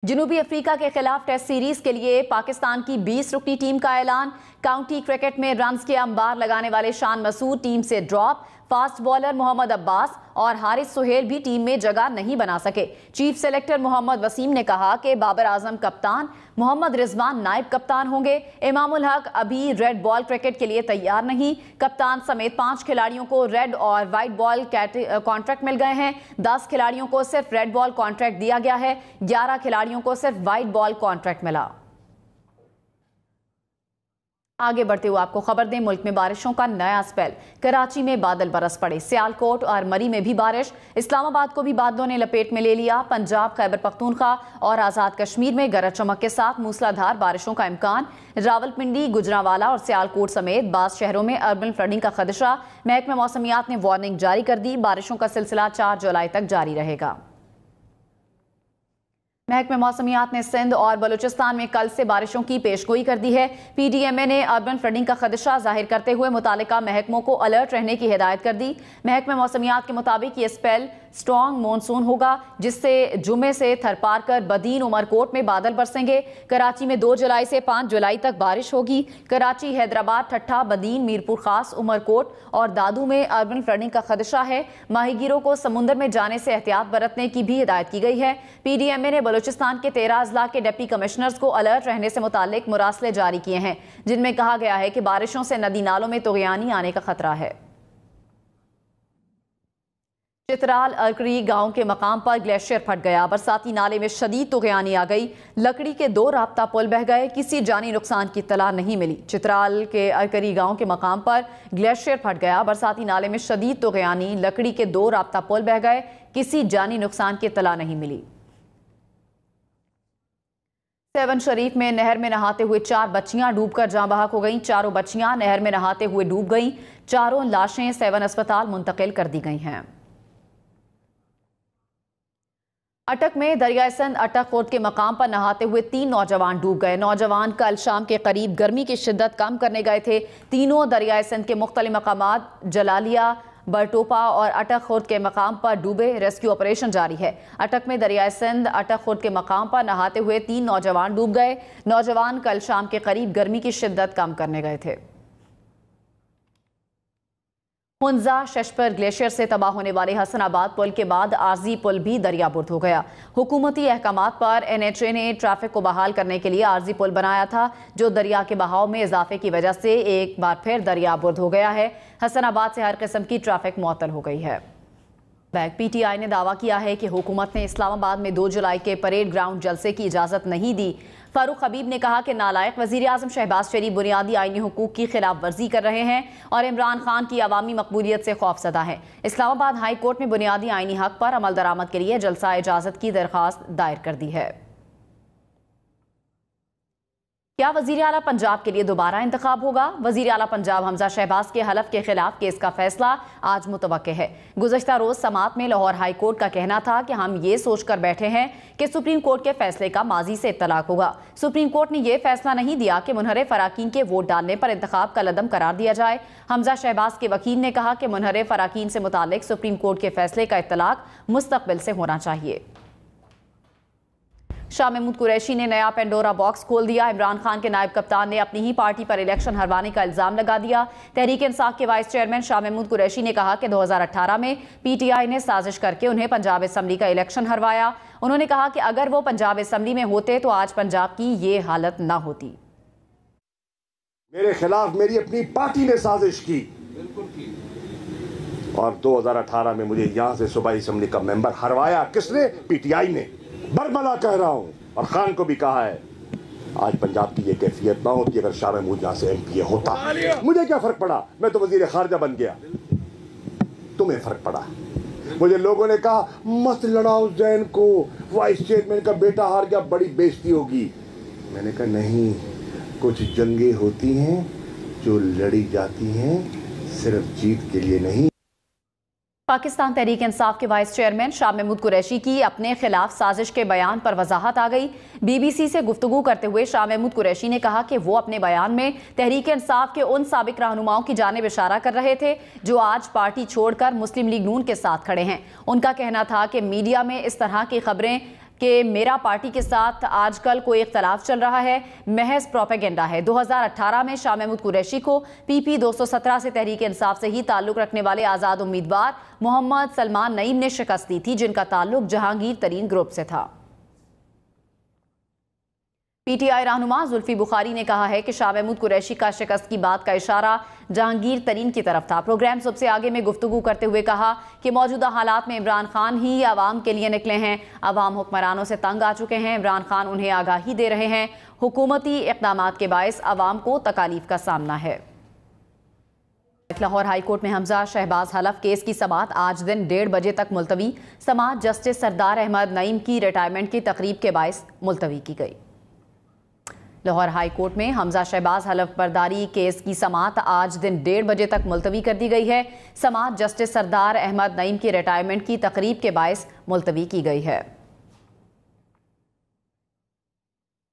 जनूबी अफ्रीका के खिलाफ टेस्ट सीरीज के लिए पाकिस्तान की 20 रुकनी टीम का ऐलान। काउंटी क्रिकेट में रन्स के अंबार लगाने वाले शान मसूद टीम से drop. Fast bowler Mohammad Abbas और हारिस सुहेल भी टीम में जगह नहीं बना सके। चीफ सेलेक्टर मोहम्मद वसीम ने कहा कि बाबर आजम कप्तान, मोहम्मद रिजवान नायब कप्तान होंगे। इमामुल हक अभी रेड बॉल क्रिकेट के लिए तैयार नहीं। कप्तान समेत 5 खिलाड़ियों को रेड और व्हाइट बॉल कॉन्ट्रैक्ट मिल गए हैं। 10 खिलाड़ियों को सिर्फ रेड बॉल कॉन्ट्रैक्ट दिया गया है, 11 खिलाड़ियों को सिर्फ व्हाइट बॉल कॉन्ट्रैक्ट मिला। आगे बढ़ते हुए आपको खबर दें, मुल्क में बारिशों का नया स्पेल। कराची में बादल बरस पड़े, सियालकोट और मरी में भी बारिश। इस्लामाबाद को भी बादलों ने लपेट में ले लिया। पंजाब, खैबर पख्तूनख्वा और आज़ाद कश्मीर में गरज चमक के साथ मूसलाधार बारिशों का इम्कान। रावलपिंडी, गुजरांवाला और सियालकोट समेत बाज़ शहरों में अर्बन फ्लडिंग का खदशा। महकमा मौसमियात ने वार्निंग जारी कर दी। बारिशों का सिलसिला 4 जुलाई तक जारी रहेगा। महकमे मौसमियात ने सिंध और बलूचिस्तान में कल से बारिशों की पेशगोई कर दी है। PDMA ने अर्बन फ्लडिंग का खदशा जाहिर करते हुए मुतालिका महकमों को अलर्ट रहने की हिदायत कर दी। महकमे मौसमियात के मुताबिक ये स्पेल स्ट्रॉन्ग मॉनसून होगा, जिससे जुमे से थरपार कर बदीन उमरकोट में बादल बरसेंगे। कराची में 2 जुलाई से 5 जुलाई तक बारिश होगी। कराची, हैदराबाद, ठट्ठा, बदीन, मीरपुर खास, उमरकोट और दादू में अर्बन फ्लडिंग का खदशा है। माहीगीरों को समुद्र में जाने से एहतियात बरतने की भी हिदायत की गई है। PDMA ने बलूचिस्तान के 13 अजला के डिप्टी कमिश्नर्स को अलर्ट रहने से मुतालिक मुरासले जारी किए हैं, जिनमें कहा गया है कि बारिशों से नदी नालों में तुग़यानी आने का खतरा है। चित्राल अरकरी गांव के मकाम पर ग्लेशियर फट गया। बरसाती नाले में शदीद तुग़यानी आ गई। लकड़ी के 2 राब्ता पुल बह गए। किसी जानी नुकसान की इत्तला नहीं मिली। चित्राल के अरकरी गांव के मकाम पर ग्लेशियर फट गया। बरसाती नाले में शदीद तुग़यानी, लकड़ी के 2 राब्ता पुल बह गए। किसी जानी नुकसान की इत्तला नहीं मिली। सेवन शरीफ में नहर में नहाते हुए 4 बच्चियां डूबकर जाँ बहक हो गईं। चारों बच्चियां नहर में नहाते हुए डूब गईं। चारों लाशें सेवन अस्पताल मुंतकिल कर दी गई हैं। अटक में दरियाए सिंध अटक खुर्द के मकाम पर नहाते हुए 3 नौजवान डूब गए। नौजवान कल शाम के करीब गर्मी की शिद्दत कम करने गए थे। तीनों दरियाए सिंध के मुख्तलिफ मकामात जलालिया, बरटोपा और अटक खुर्द के मकाम पर डूबे। रेस्क्यू ऑपरेशन जारी है। अटक में दरियाए सिंध अटक खुर्द के मकाम पर नहाते हुए 3 नौजवान डूब गए। नौजवान कल शाम के करीब गर्मी की शिद्दत कम करने गए थे। हुंजा शशपर ग्लेशियर से तबाह होने वाले हसनाबाद पुल के बाद आरजी पुल भी दरियाबुर्द हो गया। हुकूमती अहकामात पर NHA ने ट्रैफिक को बहाल करने के लिए आरजी पुल बनाया था, जो दरिया के बहाव में इजाफे की वजह से एक बार फिर दरियाबुर्द हो गया है। हसनाबाद से हर किस्म की ट्रैफिक मुअत्तल हो गई है। PTI ने दावा किया है कि हुकूमत ने इस्लामाबाद में 2 जुलाई के परेड ग्राउंड जलसे की इजाज़त नहीं दी। फारूक हबीब ने कहा कि नालायक वज़ीर आज़म शहबाज शरीफ बुनियादी आईनी हुकूक की खिलाफ वर्जी कर रहे हैं और इमरान खान की अवामी मकबूलियत से खौफज़दा है। इस्लामाबाद हाई कोर्ट में बुनियादी आईनी हक पर अमल दरामद के लिए जलसा इजाज़त की दरख्वास्त दायर कर दी है। क्या वज़ीर आला पंजाब के लिए दोबारा इंतखाब होगा? वज़ीर आला पंजाब हमजा शहबाज के हलफ के खिलाफ केस का फैसला आज मुतवक्के है। गुज़श्ता रोज समात में लाहौर हाई कोर्ट का कहना था कि हम ये सोचकर बैठे हैं कि सुप्रीम कोर्ट के फैसले का माजी से इत्तलाक होगा। सुप्रीम कोर्ट ने यह फैसला नहीं दिया कि मुनहरिफ अराकीन के वोट डालने पर इंतखाब का लदम करार दिया जाए। हमजा शहबाज के वकील ने कहा कि मुनहरिफ अराकीन से मुतालिक सुप्रीम कोर्ट के फैसले का इत्तलाक मुस्तकबिल से होना चाहिए। शाह महमूद कुरैशी ने नया पेंडोरा बॉक्स खोल दिया। इमरान खान के नायब कप्तान ने अपनी ही पार्टी पर इलेक्शन हरवाने का इल्जाम लगा दिया। तहरीक इंसाफ के वाइस चेयरमैन शाह महमूद कुरैशी ने कहा कि 2018 में PTI ने साजिश करके उन्हें पंजाब असम्बली का इलेक्शन हरवाया। उन्होंने कहा कि अगर वो पंजाब असम्बली में होते तो आज पंजाब की ये हालत ना होती। मेरे खिलाफ मेरी अपनी पार्टी ने साजिश की और 2018 में मुझे यहां से सूबाई असम्बली का मेंबर हरवाया। किसने? PTI ने। बरमला कह रहा हूं और खान को भी कहा है, आज पंजाब की ये कैफियत ना होती अगर शाह महमूद यहां से MPA होता। मुझे क्या फर्क पड़ा, मैं तो वजीर खारजा बन गया। तुम्हें फर्क पड़ा। मुझे लोगों ने कहा मत लड़ाओ जैन को, वाइस चेयरमैन का बेटा हार गया, बड़ी बेइज्जती होगी। मैंने कहा नहीं, कुछ जंगें होती हैं जो लड़ी जाती हैं सिर्फ जीत के लिए नहीं। पाकिस्तान तहरीक इंसाफ के वाइस चेयरमैन शाह महमूद कुरैशी की अपने खिलाफ साजिश के बयान पर वजाहत आ गई। BBC से गुफ्तगू करते हुए शाह महमूद कुरैशी ने कहा कि वो अपने बयान में तहरीक इंसाफ के उन साबिक रहनुमाओं की जानिब इशारा कर रहे थे जो आज पार्टी छोड़कर मुस्लिम लीग नून के साथ खड़े हैं। उनका कहना था कि मीडिया में इस तरह की खबरें कि मेरा पार्टी के साथ आजकल कोई इख्तलाफ चल रहा है, महज प्रोपेगेंडा है। 2018 में शाह महमूद कुरैशी को PP 217 से तहरीक इंसाफ से ही ताल्लुक रखने वाले आज़ाद उम्मीदवार मोहम्मद सलमान नईम ने शिकस्त दी थी, जिनका ताल्लुक जहांगीर तरीन ग्रुप से था। PTI रहनुमा जुल्फी बुखारी ने कहा है कि शाह महमूद कुरैशी का शिकस्त की बात का इशारा जहांगीर तरीन की तरफ था। प्रोग्राम सबसे आगे में गुफ्तगू करते हुए कहा कि मौजूदा हालात में इमरान खान ही आवाम के लिए निकले हैं। अवाम हुक्मरानों से तंग आ चुके हैं। इमरान खान उन्हें आगाही दे रहे हैं। हुकूमती इक़दामात के बायस अवाम को तकालीफ का सामना है। लाहौर हाई कोर्ट में हमजा शहबाज हलफ केस की समाअत आज दिन 1:30 बजे तक मुलतवी। समाअत जस्टिस सरदार अहमद नईम की रिटायरमेंट की तकरीब के बायस मुलतवी की गई। लाहौर हाई कोर्ट में हमजा शहबाज हलफ बर्दारी केस की समाअत आज दिन 1:30 बजे तक मुलतवी कर दी गई है। समाअत जस्टिस सरदार अहमद नईम की रिटायरमेंट की तकरीब के बायस मुलतवी की गई है।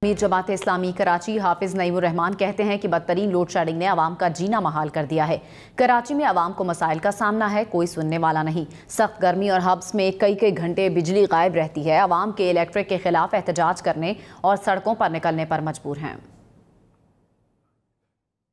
अमीर जमात इस्लामी कराची हाफिज नईमुर रहमान कहते हैं कि बदतरीन लोड शेडिंग ने आवाम का जीना महाल कर दिया है। कराची में आवाम को मसाइल का सामना है, कोई सुनने वाला नहीं। सख्त गर्मी और हब्स में कई घंटे बिजली गायब रहती है। आवाम के इलेक्ट्रिक के खिलाफ एहतजाज करने और सड़कों पर निकलने पर मजबूर हैं।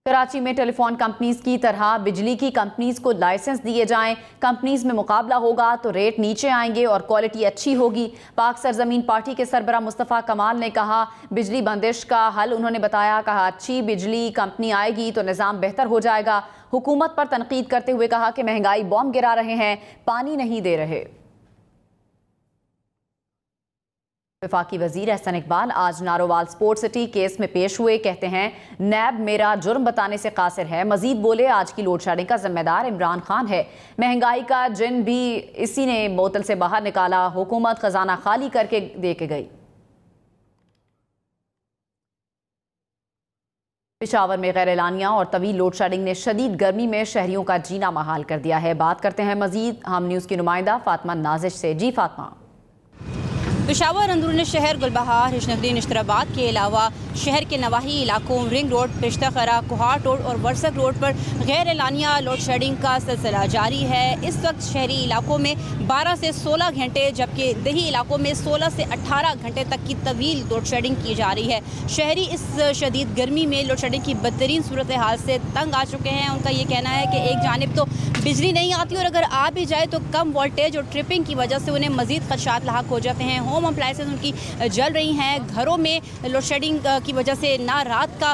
कराची में टेलीफोन कंपनीज की तरह बिजली की कंपनीज को लाइसेंस दिए जाएं। कंपनीज में मुकाबला होगा तो रेट नीचे आएंगे और क्वालिटी अच्छी होगी। पाक सरजमीन पार्टी के सरबरा मुस्तफ़ा कमाल ने कहा बिजली बंदिश का हल उन्होंने बताया। कहा अच्छी बिजली कंपनी आएगी तो निज़ाम बेहतर हो जाएगा। हुकूमत पर तनकीद करते हुए कहा कि महंगाई बॉम्ब गिरा रहे हैं, पानी नहीं दे रहे। वफाकी वजीर एहसन इकबाल आज नारोवाल स्पोर्ट्स सिटी केस में पेश हुए। कहते हैं नैब मेरा जुर्म बताने से कासिर है। मजीद बोले आज की लोड शेडिंग का जिम्मेदार इमरान खान है। महंगाई का जिन भी इसी ने बोतल से बाहर निकाला। हुकूमत खजाना खाली करके दे के गई। पेशावर में गैर एलानिया और तवील लोड शेडिंग ने शदीद गर्मी में शहरियों का जीना महाल कर दिया है। बात करते हैं मजीद हम न्यूज़ की नुमाइंदा फातिमा नाजिश से। जी फातिमा। पेशावर अंदरून शहर गुलबहार हिशनगरी नश्तराबाद के अलावा शहर के नवाही इलाकों रिंग रोड पेश्तखरा कोहाट रोड और वर्सक रोड पर गैर एलानिया लोड शेडिंग का सिलसिला जारी है। इस वक्त शहरी इलाकों में 12 से 16 घंटे जबकि दही इलाकों में 16 से 18 घंटे तक की तवील लोड शेडिंग की जा रही है। शहरी इस शदीद गर्मी में लोड शेडिंग की बदतरीन सूरत हाल से तंग आ चुके हैं। उनका ये कहना है कि एक जानिब तो बिजली नहीं आती और अगर आ भी जाए तो कम वोल्टेज और ट्रिपिंग की वजह से उन्हें मजीद खदशात लाहक हो जाते हैं। होम अप्लाइंसेस उनकी जल रही हैं। घरों में लोड शेडिंग की वजह से ना रात का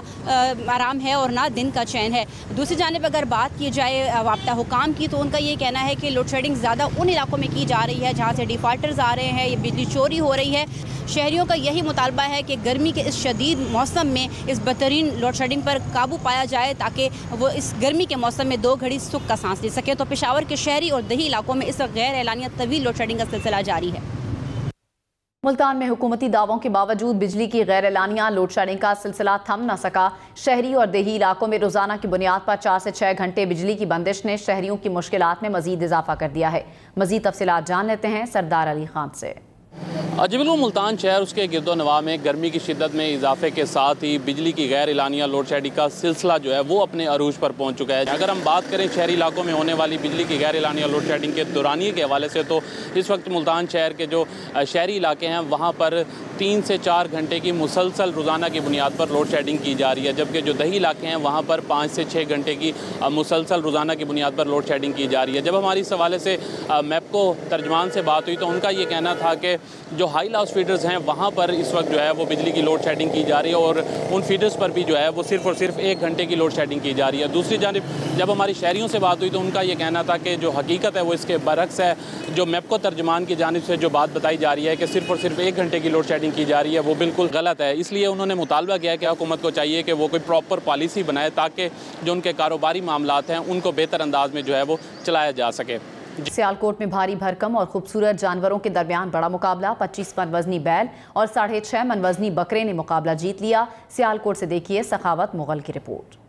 आराम है और ना दिन का चैन है। दूसरी जानिब अगर बात की जाए वाबता हुकाम की तो उनका ये कहना है कि लोड शेडिंग ज़्यादा उन इलाकों में की जा रही है जहाँ से डिफॉल्टर्स आ रहे हैं, ये बिजली चोरी हो रही है। शहरियों का यही मुतालबा है कि गर्मी के इस शदीद मौसम में इस बदतरीन लोड शेडिंग पर काबू पाया जाए ताकि वो इस गर्मी के मौसम में 2 घड़ी सुख का सांस ले सके। तो पेशावर के शहरी और दही इलाकों में इस वक्त गैर एलानिया तवील लोड शेडिंग का सिलसिला जारी है। मुल्तान में हुकूमती दावों के बावजूद बिजली की गैर एलानिया लोड शेडिंग का सिलसिला थम न सका। शहरी और देही इलाकों में रोजाना की बुनियाद पर 4 से 6 घंटे बिजली की बंदिश ने शहरियों की मुश्किलात में मजीद इजाफा कर दिया है। मजीद तफसीलात जान लेते हैं सरदार अली खान से। अजमल मुल्तान शहर उसके गिरदो नवा में गर्मी की शिद्दत में इजाफे के साथ ही बिजली की गैर एलानिया लोड शेडिंग का सिलसिला जो है वो अपने अरूज पर पहुंच चुका है। अगर हम बात करें शहरी इलाकों में होने वाली बिजली की गैर एलानिया लोड शेडिंग के दौरानिए के हवाले से तो इस वक्त मुल्तान शहर के जो शहरी इलाके हैं वहाँ पर 3 से 4 घंटे की मुसलसल रोज़ाना की बुनियाद पर लोड शेडिंग की जा रही है, जबकि जो दही इलाके हैं वहाँ पर 5 से 6 घंटे की मुसलसल रोज़ाना की बुनियाद पर लोड शेडिंग की जा रही है। जब हमारी इस हवाले से मैपको तर्जमान से बात हुई तो उनका ये कहना था कि जो हाई लाउड फीडर्स हैं वहाँ पर इस वक्त जो है वो बिजली की लोड शेडिंग की जा रही है और उन फीडर्स पर भी जो है वो सिर्फ और सिर्फ 1 घंटे की लोड शेडिंग की जा रही है। दूसरी जानिब जब हमारी शहरियों से बात हुई तो उनका ये कहना था कि जो हकीकत है वो इसके बरक्स है। जो मैपको तर्जमान की जानिब से जो बात बताई जा रही है कि सिर्फ और सिर्फ 1 घंटे की लोड शेडिंग की जा रही है वो बिल्कुल गलत है। इसलिए उन्होंने मुतालबा किया कि हुकूमत को चाहिए कि वो कोई प्रॉपर पॉलिसी बनाए ताकि जो उनके कारोबारी मामलात हैं उनको बेहतर अंदाज में जो है वो चलाया जा सके। सियालकोट में भारी भरकम और खूबसूरत जानवरों के दरमियान बड़ा मुकाबला। 25 मन वजनी बैल और 6.5 मन वजनी बकरे ने मुकाबला जीत लिया। सियालकोट से देखिए सखावत मुगल की रिपोर्ट।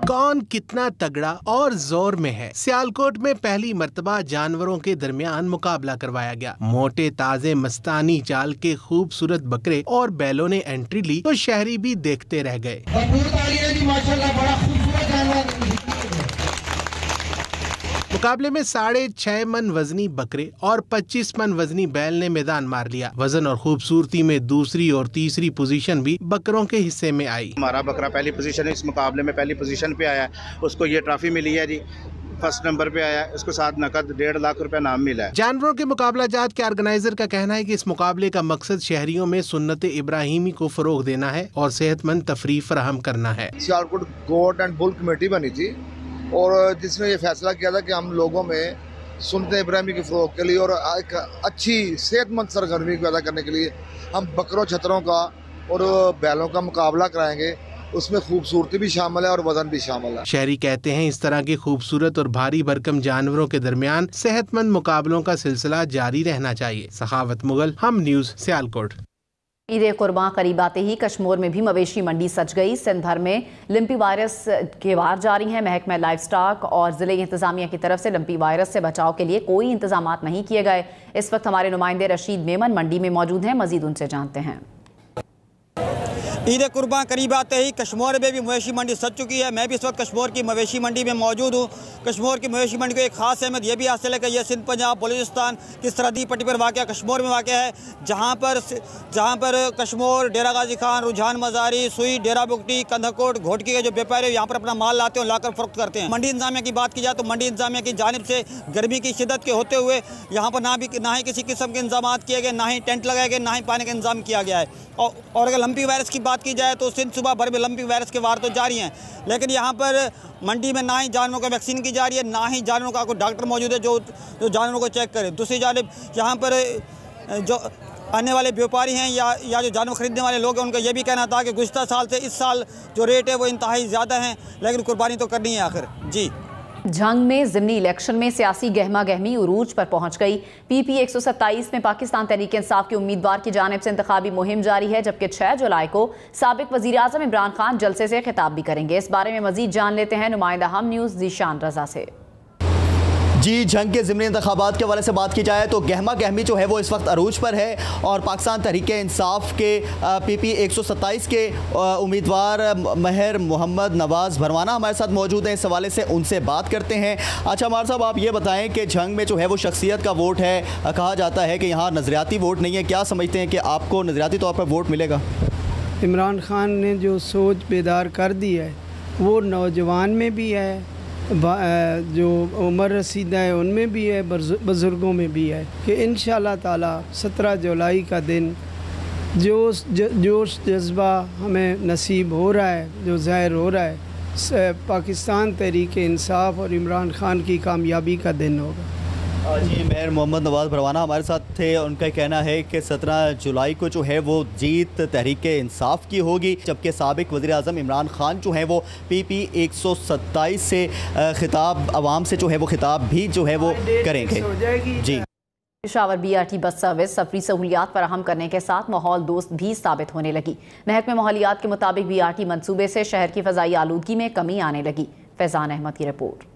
कौन कितना तगड़ा और जोर में है। सियालकोट में पहली मर्तबा जानवरों के दरमियान मुकाबला करवाया गया। मोटे ताजे मस्तानी चाल के खूबसूरत बकरे और बैलों ने एंट्री ली तो शहरी भी देखते रह गए। मुकाबले में 6.5 मन वजनी बकरे और 25 मन वजनी बैल ने मैदान मार लिया। वजन और खूबसूरती में दूसरी और तीसरी पोजीशन भी बकरों के हिस्से में आई। हमारा बकरा पहली पोजीशन है, इस मुकाबले में पहली पोजीशन पे आया, उसको ये ट्रॉफी मिली है जी, फर्स्ट नंबर पे आया, उसको साथ नकद 1.5 लाख रुपए नाम मिला है। जानवरों के मुकाबला जात के ऑर्गेनाइजर का कहना है कि इस मुकाबले का मकसद शहरियों में सुन्नत इब्राहिमी को फरोग देना है और सेहतमंद तफरीह फराहम करना है। Sialkot goat and bull committee बनी थी और जिसने ये फैसला किया था कि हम लोगों में सुन्नत इब्राहिमी के फरोग के लिए और एक अच्छी सेहतमंद सरगर्मी पैदा करने के लिए हम बकरों छतरों का और बैलों का मुकाबला कराएंगे। उसमें खूबसूरती भी शामिल है और वजन भी शामिल है। शहरी कहते हैं इस तरह के खूबसूरत और भारी भरकम जानवरों के दरमियान सेहतमंद मुकाबलों का सिलसिला जारी रहना चाहिए। सखावत मुगल, हम न्यूज़, सियालकोट। ईद कुर्बान करीब आते ही कश्मीर में भी मवेशी मंडी सज गई। सिंध भर में लिम्पी वायरस के वार जारी हैं। महकमा लाइफ स्टॉक और जिले इंतजामिया की तरफ से लिम्पी वायरस से बचाव के लिए कोई इंतजाम नहीं किए गए। इस वक्त हमारे नुमाइंदे रशीद मेमन मंडी में मौजूद हैं, मजीद उनसे जानते हैं। ईद कुर्बान करीब आते ही कश्मीर में भी मवेशी मंडी सज चुकी है। मैं भी इस वक्त कश्मीर की मवेशी मंडी में मौजूद हूँ। कश्मीर की मवेशी मंडी को एक खास अहमियत यह भी हासिल है कि यह सिंध पंजाब बलूचिस्तान की सरहदी पट्टी पर वाक़ कश्मीर में वाक़ है, जहाँ पर कश्मीर, डेरा गाजी खान, रुझान मजारी, सुई, डेरा बुगटी, कंधकोट, घोटकी के जो व्यापारी यहाँ पर अपना माल लाते हैं, लाकर फ़रोख्त करते हैं। मंडी इंतजामिया की बात की जाए तो मंडी इंतजामिया की जानिब से गर्मी की शिद्दत के होते हुए यहाँ पर ना ही किसी किस्म के इंतजाम किए गए, ना ही टेंट लगाए गए, ना ही पानी का इंतजाम किया गया है। और अगर लंपी वायरस की बात की जाए तो सिंध सूबा भर में लंपी वायरस के वार तो जारी हैं, लेकिन यहाँ पर मंडी में ना ही जानवरों का वैक्सीन की जा रही है, ना ही जानवरों का कोई डॉक्टर मौजूद है जो जानवरों को चेक करे। दूसरी जानिब यहाँ पर जो आने वाले व्यापारी हैं या जो जानवर खरीदने वाले लोग हैं, उनका यह भी कहना था कि गुज़िश्ता साल से इस साल जो रेट है वो इंतहाई ज़्यादा हैं, लेकिन कुर्बानी तो करनी है आखिर। जी, जंग में ज़िमनी इलेक्शन में सियासी गहमा गहमी उरूज पर पहुंच गई। PP 127 में पाकिस्तान तहरीक इंसाफ के उम्मीदवार की जानिब से इंतखाबी मुहिम जारी है, जबकि 6 जुलाई को साबिक वज़ीर आज़म इमरान खान जलसे से खिताब भी करेंगे। इस बारे में मजीद जान लेते हैं नुमाइंदा हम न्यूज़ ज़ीशान रजा से। जी, जंग के ज़िमनी इंतखाबात के हवाले से बात की जाए तो गहमा गहमी जो है वो इस वक्त अरूज पर है और पाकिस्तान तहरीक इंसाफ के PP 127 के उम्मीदवार महर मोहम्मद नवाज़ भरवाना हमारे साथ मौजूद हैं। इस हवाले से उनसे बात करते हैं। अच्छा मार साहब, आप ये बताएं कि जंग में जो है वो शख्सियत का वोट है, कहा जाता है कि यहाँ नज़रियाती वोट नहीं है, क्या समझते हैं कि आपको नज़रियाती तौर पर वोट मिलेगा? इमरान खान ने जो सोच बेदार कर दी है वो नौजवान में भी है, जो उम्र रसीदा है उनमें भी है, बुज़ुर्गों में भी है कि इंशाअल्लाह ताला 17 जुलाई का दिन जोश जज्बा हमें नसीब हो रहा है, जो ज़ाहिर हो रहा है, पाकिस्तान तहरीक इंसाफ और इमरान खान की कामयाबी का दिन होगा। जी, मेयर मोहम्मद नवाज़ भरवाना हमारे साथ थे। उनका कहना है कि 17 जुलाई को जो है वो जीत तहरीक इंसाफ की होगी, जबकि साबिक वज़ीर आज़म इमरान खान जो है वो PP 127 से खिताब अवाम से जो है वो खिताब भी जो है वो करेंगे। जी, पेशावर BRT बस सर्विस सफरी सहूलियात फराहम करने के साथ माहौल दोस्त भी साबित होने लगी। महकमे माहौलियात के मुताबिक BRT मंसूबे से शहर की फ़ज़ाई आलूदगी में कमी आने लगी। फैज़ान अहमद की रिपोर्ट।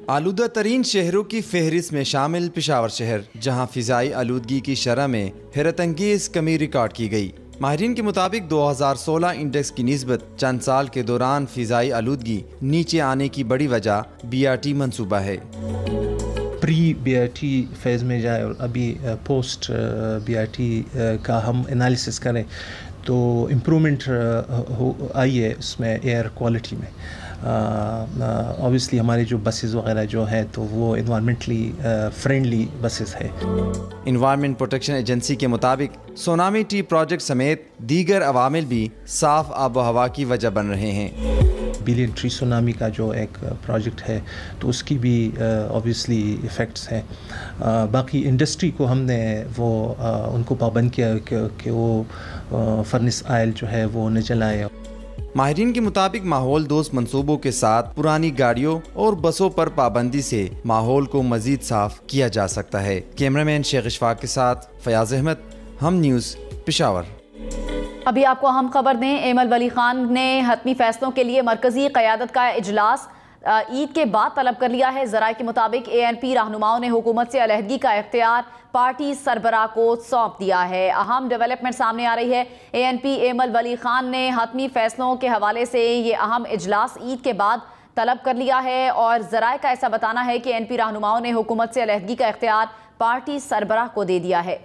आलूदा तरीन शहरों की फहरिस्त में शामिल पेशावर शहर, जहाँ फ़िज़ाई आलूदगी की शरह में हैरतअंगेज़ कमी रिकॉर्ड की गई। माहिरीन के मुताबिक 2016 इंडेक्स की निस्बत चंद साल के दौरान फ़िज़ाई आलूदगी नीचे आने की बड़ी वजह BRT मंसूबा है। प्री BRT फेज़ में जाए और अभी पोस्ट BRT का हम एनालिसिस करें तो इम्प्रूवमेंट आई है उसमें एयर क्वालिटी में। ऑब्वियसली हमारे जो बसेस वगैरह जो है तो वो इन्वायरमेंटली फ्रेंडली बसेस है। इन्वायरमेंट प्रोटेक्शन एजेंसी के मुताबिक सोनामी टी प्रोजेक्ट समेत दीगर अवामिल भी साफ आबो हवा की वजह बन रहे हैं। बिलियन ट्री सोनामी का जो एक प्रोजेक्ट है तो उसकी भी ऑब्वियसली इफ़ेक्ट्स हैं। बाकी इंडस्ट्री को हमने वो उनको पाबंद किया कि वो फर्नेस आयल जो है वो न जलाए। माहिरीन के मुताबिक माहौल दोस्त मंसूबों के साथ पुरानी गाड़ियों और बसों पर पाबंदी से माहौल को मजीद साफ किया जा सकता है। कैमरामैन शेख इशफाक के साथ फयाज अहमद, हम न्यूज़, पेशावर। अभी आपको हम खबर दें, एमल वली खान ने हतमी फैसलों के लिए मरकजी क़यादत का इजलास ईद के बाद तलब कर लिया है। जराये के मुताबिक ANP रहनुमाओं ने हुकूमत से अलहदगी का इख्तियार पार्टी सरबराह को सौंप दिया है। अहम डेवलपमेंट सामने आ रही है। ANP एमल वली खान ने हतमी फैसलों के हवाले से ये अहम इजलास ईद के बाद तलब कर लिया है और जराये का ऐसा बताना है कि ANP रहनुमाओं ने हुकूमत से अलहदगी का इख्तियार पार्टी सरबराह को दे दिया है।